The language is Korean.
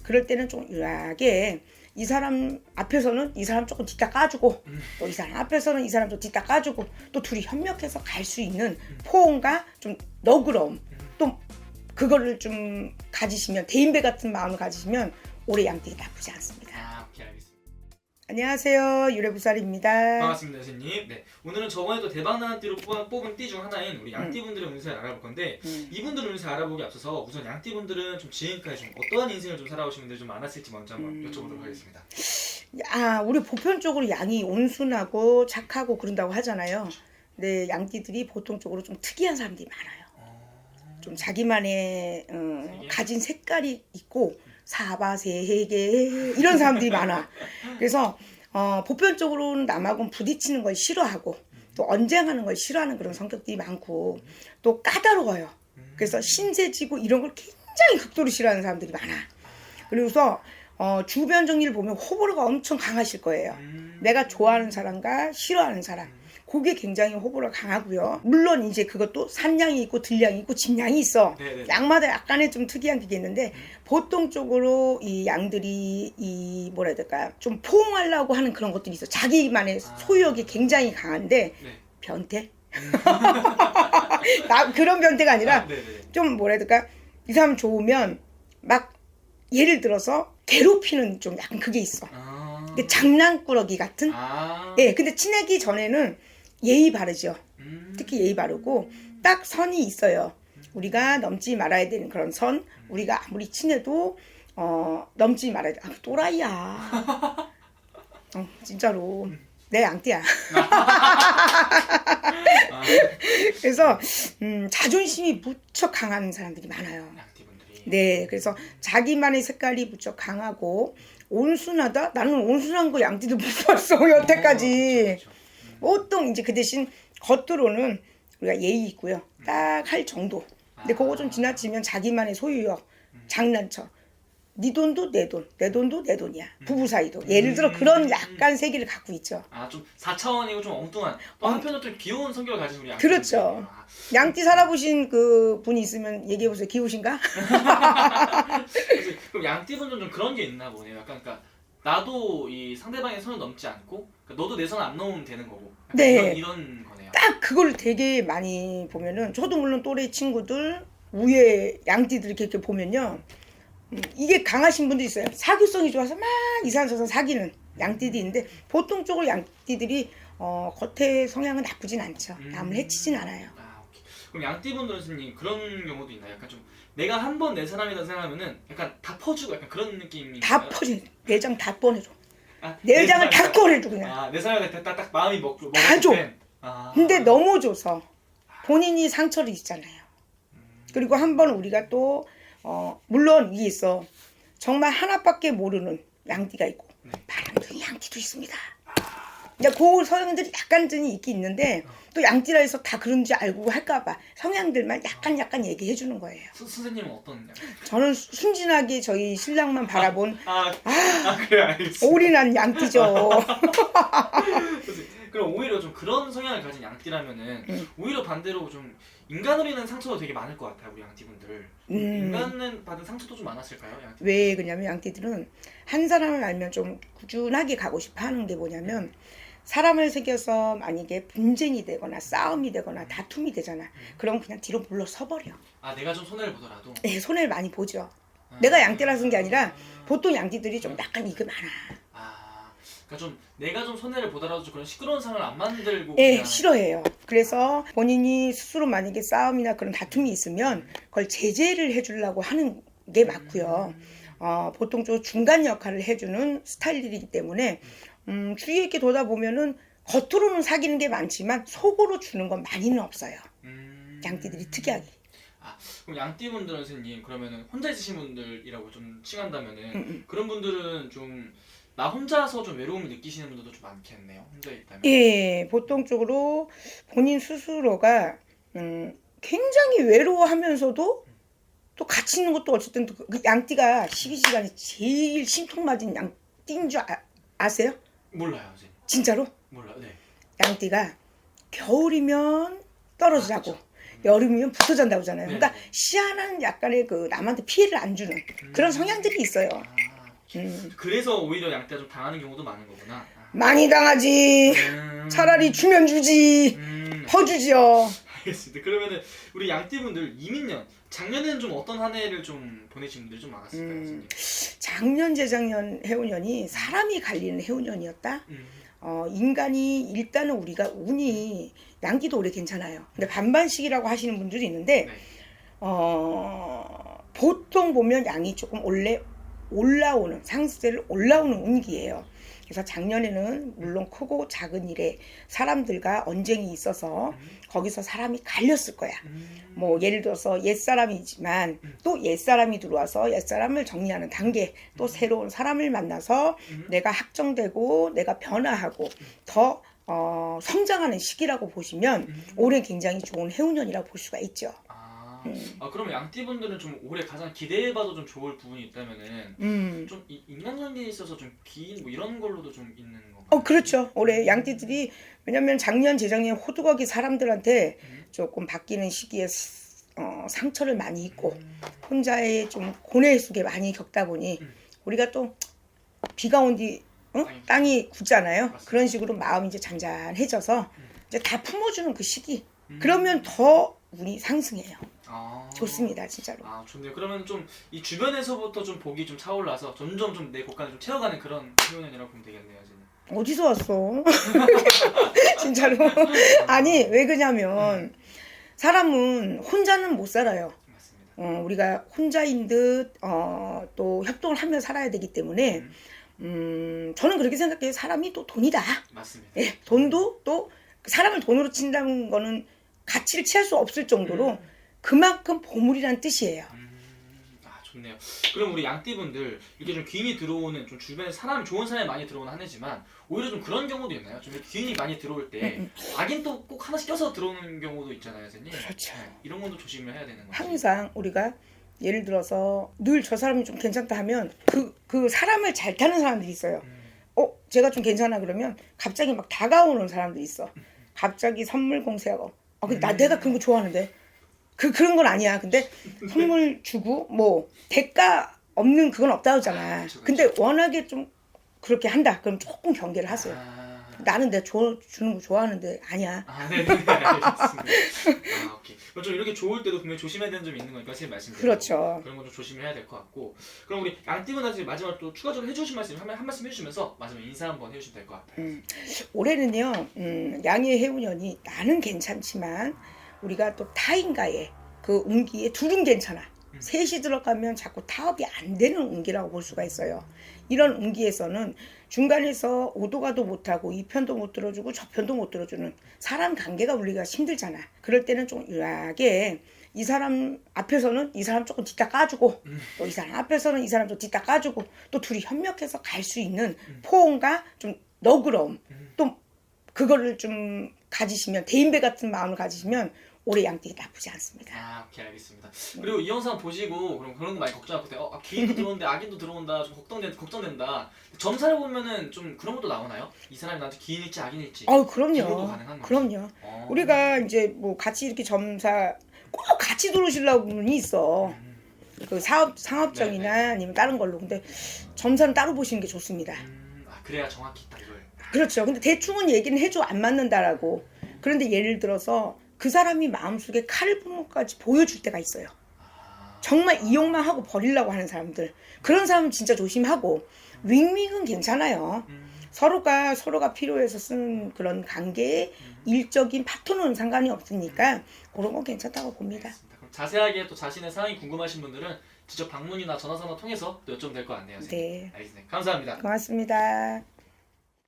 그럴 때는 좀 유하게 이 사람 앞에서는 이 사람 조금 뒤따 까주고 또 이 사람 앞에서는 이 사람 좀 뒤따 까주고 또 둘이 협력해서 갈 수 있는 포옹과 좀 너그러움 또 그거를 좀 가지시면 대인배 같은 마음을 가지시면 올해 양띠가 나쁘지 않습니다. 아, 오케이, 알겠습니다. 안녕하세요. 유래부살입니다. 반갑습니다, 선생님. 네, 오늘은 저번에도 대박나는 띠로 뽑은 띠 중 하나인 우리 양띠분들의 운세를 알아볼 건데 이분들 운세 알아보기 앞서서 우선 양띠분들은 좀 지금까지 좀 어떠한 인생을 좀 살아오신 분들이 좀 많았을지 먼저 한번 여쭤보도록 하겠습니다. 우리 보편적으로 양이 온순하고 착하고 그런다고 하잖아요. 근데 양띠들이 보통적으로 좀 특이한 사람들이 많아요. 좀 자기만의 가진 색깔이 있고 사바세계 이런 사람들이 많아. 그래서 보편적으로는 남하고는 부딪히는 걸 싫어하고 또 언쟁하는 걸 싫어하는 그런 성격들이 많고 또 까다로워요. 그래서 신세지고 이런 걸 굉장히 극도로 싫어하는 사람들이 많아. 그래서 주변 정리를 보면 호불호가 엄청 강하실 거예요. 내가 좋아하는 사람과 싫어하는 사람. 그게 굉장히 호불호가 강하고요. 물론 이제 그것도 산양이 있고 들양이 있고 집양이 있어. 네네. 양마다 약간의 좀 특이한 게 있는데 보통적으로 이 양들이 이 뭐라 해야 될까 좀 포옹하려고 하는 그런 것들이 있어. 자기만의 소유욕이 굉장히 강한데 네. 변태? 그런 변태가 아니라 좀 뭐라 해야 될까 이 사람 좋으면 막 예를 들어서 괴롭히는 좀 약간 그게 있어. 장난꾸러기 같은? 예, 근데 친하기 전에는 예의 바르죠. 특히 예의 바르고 딱 선이 있어요. 우리가 넘지 말아야 되는 그런 선, 우리가 아무리 친해도 넘지 말아야 돼. 또라이야. 진짜로 내 양띠야. 그래서 자존심이 무척 강한 사람들이 많아요. 네, 그래서 자기만의 색깔이 무척 강하고 온순하다? 나는 온순한 거 양띠도 못 봤어 여태까지. 보통 이제 그 대신 겉으로는 우리가 예의 있고요. 딱 할 정도. 근데 그거 좀 지나치면 자기만의 소유욕, 장난쳐. 네 돈도 내 돈, 내 돈도 내 돈이야. 부부 사이도. 예를 들어 그런 약간 세계를 갖고 있죠. 좀 4차원이고 좀 엉뚱한 또 한편으로 좀 귀여운 성격을 가진 우리 양띠. 그렇죠. 양띠 살아보신 그 분이 있으면 얘기해보세요. 귀우신가? 그럼 양띠분들은 좀 그런 게 있나 보네요. 약간 그러니까 나도 이 상대방의 선을 넘지 않고 그러니까 너도 내 선을 안 넘으면 되는 거고. 네. 이런 거네요. 딱 그걸 되게 많이 보면은 저도 물론 또래 친구들 위에 양띠들 이렇게 보면요. 이게 강하신 분도 있어요. 사교성이 좋아서 막 이상한 저상 사귀는 양띠들이 있는데 보통 쪽으로 양띠들이 겉에 성향은 나쁘진 않죠. 남을 해치진 않아요. 오케이. 그럼 양띠분들은 선생님 그런 경우도 있나요? 약간 좀 내가 한 번 내 사람이다 생각하면은 약간 다 퍼주고 약간 그런 느낌인가요? 다 퍼지. 내장 다 꺼내줘. 내장을 다 꺼내줘 그냥. 내 사람이 딱 마음이 먹고 다 줘. 근데 너무 줘서 본인이 상처를 입잖아요. 그리고 한 번 우리가 또 물론 이게 있어. 정말 하나밖에 모르는 양띠가 있고 바람둥이 양띠도 있습니다. 이제 그 성향들이 약간 좀 있긴 있는데 또 양띠라 해서 다 그런지 알고 할까봐 성향들만 약간 얘기해 주는 거예요. 선생님은 어떤 양? 저는 순진하게 저희 신랑만 바라본 그래 알겠습니다. 올인한 양띠죠. 그럼 오히려 좀 그런 성향을 가진 양띠라면은 오히려 반대로 좀 인간을 인한 상처도 되게 많을 것 같아요 우리 양띠분들. 인간은 받은 상처도 좀 많았을까요? 양띠? 왜 그러냐면 양띠들은 한 사람을 알면 좀 꾸준하게 가고 싶어 하는 게 뭐냐면 사람을 새겨서 만약에 분쟁이 되거나 싸움이 되거나 다툼이 되잖아. 그럼 그냥 뒤로 물러서 버려. 내가 좀 손해를 보더라도? 네, 손해를 많이 보죠. 내가 양띠라서 게 아니라 보통 양띠들이 좀 약간 이게 많아. 그러니까 좀 내가 좀 손해를 보더라도 좀 그런 시끄러운 상황을 안 만들고 네, 싫어해요. 그래서 본인이 스스로 만약에 싸움이나 그런 다툼이 있으면 그걸 제재를 해주려고 하는 게 맞고요. 보통 좀 중간 역할을 해주는 스타일이기 때문에 주위 있게 돌다 보면은 겉으로는 사귀는 게 많지만 속으로 주는 건 많이는 없어요. 양띠들이 특이하게. 그럼 양띠분들은 선생님 그러면은 혼자 있으신 분들이라고 좀 칭한다면은 그런 분들은 좀 나 혼자서 좀 외로움을 느끼시는 분들도 좀 많겠네요. 혼자 있다면. 예, 보통적으로 본인 스스로가 굉장히 외로워하면서도 또 같이 있는 것도 어쨌든 그 양띠가 12시간에 제일 심통맞은 양띠인 줄 아세요? 몰라요, 선생님. 진짜로? 몰라요. 네. 양띠가 겨울이면 떨어지라고 여름이면 붙어 잔다고 하잖아요. 네. 그러니까 희한한 약간의 그 남한테 피해를 안 주는 그런 성향들이 있어요. 그래서 오히려 양띠가 좀 당하는 경우도 많은 거구나. 많이 당하지. 차라리 주면 주지. 퍼주지요. 알겠습니다. 그러면은 우리 양띠분들 이민년 작년에는 좀 어떤 한 해를 좀 보내신 분들이 좀 많았을까요, 선생님? 작년 재작년 해운년이 사람이 갈리는 해운년이었다. 인간이 일단은 우리가 운이 양기도 올해 괜찮아요. 근데 반반씩이라고 하시는 분들이 있는데 네. 보통 보면 양이 조금 올라오는 상승세를 올라오는 운기예요. 그래서 작년에는 물론 크고 작은 일에 사람들과 언쟁이 있어서 거기서 사람이 갈렸을 거야. 뭐 예를 들어서 옛사람이지만 또 옛사람이 들어와서 옛사람을 정리하는 단계, 또 새로운 사람을 만나서 내가 확정되고 내가 변화하고 더 성장하는 시기라고 보시면 올해 굉장히 좋은 해운년이라고 볼 수가 있죠. 그럼 양띠분들은 좀 올해 가장 기대해봐도 좀 좋을 부분이 있다면은 좀 인간관계에 있어서 좀 기인 뭐 이런 걸로도 좀 있는 건가요? 그렇죠. 올해 양띠들이 왜냐면 작년 재작년 호두거기 사람들한테 조금 바뀌는 시기에 상처를 많이 입고 혼자의 좀 고뇌 속에 많이 겪다 보니 우리가 또 비가 온 뒤 땅이 굳잖아요. 맞습니다. 그런 식으로 마음이 이제 잔잔해져서 이제 다 품어주는 그 시기. 그러면 더 운이 상승해요. 좋습니다, 진짜로. 좋네요. 그러면 좀 이 주변에서부터 좀 복이 좀 차올라서 점점 좀 내 곳간을 좀 채워가는 그런 해운년이라고 보면 되겠네요, 선생님. 어디서 왔어? 진짜로. 아니, 왜 그러냐면 사람은 혼자는 못 살아요. 맞습니다. 우리가 혼자인 듯 또 협동을 하며 살아야 되기 때문에 저는 그렇게 생각해요. 사람이 또 돈이다. 맞습니다. 예, 돈도 또 사람을 돈으로 친다는 거는 가치를 취할 수 없을 정도로 그만큼 보물이란 뜻이에요. 좋네요. 그럼 우리 양띠분들 이렇게 좀 귀인이 들어오는 좀 주변에 좋은 사람이 많이 들어오는 한 해지만 오히려 좀 그런 경우도 있나요? 좀 이렇게 귀인이 많이 들어올 때 악인 또 꼭 하나씩 껴서 들어오는 경우도 있잖아요, 선생님. 그렇죠. 이런 것도 조심을 해야 되는 거죠. 항상 우리가 예를 들어서 늘 저 사람이 좀 괜찮다 하면 그 사람을 잘 타는 사람들이 있어요. 제가 좀 괜찮아 그러면 갑자기 막 다가오는 사람들이 있어. 갑자기 선물 공세하고. 근데 내가 그런 거 좋아하는데. 그런 건 아니야. 근데 선물 주고 뭐 대가 없는 그건 없다고 하잖아. 그쵸. 근데 워낙에 좀 그렇게 한다. 그럼 조금 경계를 하세요. 나는 내가 주는 거 좋아하는데 아니야. 네네, 알겠습니다. 오케이. 그럼 좀 이렇게 좋을 때도 분명히 조심해야 되는 점이 있는 거니까 선생님 말씀대로. 그렇죠. 그런 거 좀 조심해야 될 것 같고. 그럼 우리 양띠분한테 마지막으로 또 추가적으로 해주신 말씀 한 말씀 해주시면서 마지막 인사 한번 해주시면 될 것 같아요. 올해는요. 양의 해운년이 나는 괜찮지만 우리가 또 타인과의 그 운기에 둘은 괜찮아. 셋이 들어가면 자꾸 타협이 안 되는 운기라고 볼 수가 있어요. 이런 운기에서는 중간에서 오도가도 못하고 이 편도 못 들어주고 저 편도 못 들어주는 사람 관계가 우리가 힘들잖아. 그럴 때는 좀 유하게 이 사람 앞에서는 이 사람 조금 뒤따 까주고 또 이 사람 앞에서는 이 사람 좀 뒤따 까주고 또 둘이 협력해서 갈 수 있는 포옹과 좀 너그러움 또 그거를 좀 가지시면 대인배 같은 마음을 가지시면 올해 양띠가 나쁘지 않습니다. 오케이, 알겠습니다. 그리고 이 영상 보시고 그런 거 많이 걱정하고 귀인도 들어오는데 악인도 들어온다, 좀 걱정된다. 점사를 보면은 좀 그런 것도 나오나요? 이 사람이 나한테 귀인일지 악인일지. 기록도 그럼요. 가능한 거죠? 그럼요. 우리가 이제 뭐 같이 이렇게 점사 꼭 같이 들어오시려고 분이 있어. 그 상업적이나 네네. 아니면 다른 걸로. 근데 점사는 따로 보시는 게 좋습니다. 그래야 정확히 딱 이걸. 그렇죠. 근데 대충은 얘기는 해줘 안 맞는다라고. 그런데 예를 들어서 그 사람이 마음속에 칼을 푸는 것까지 보여줄 때가 있어요. 정말 이용만 하고 버리려고 하는 사람들. 그런 사람은 진짜 조심하고 윙윙은 괜찮아요. 서로가 필요해서 쓰는 그런 관계에 일적인 파토는 상관이 없으니까 그런 건 괜찮다고 봅니다. 그럼 자세하게 또 자신의 상황이 궁금하신 분들은 직접 방문이나 전화선을 통해서 또 여쭤보면 될 것 같네요, 선생님. 네. 알겠습니다. 감사합니다. 고맙습니다.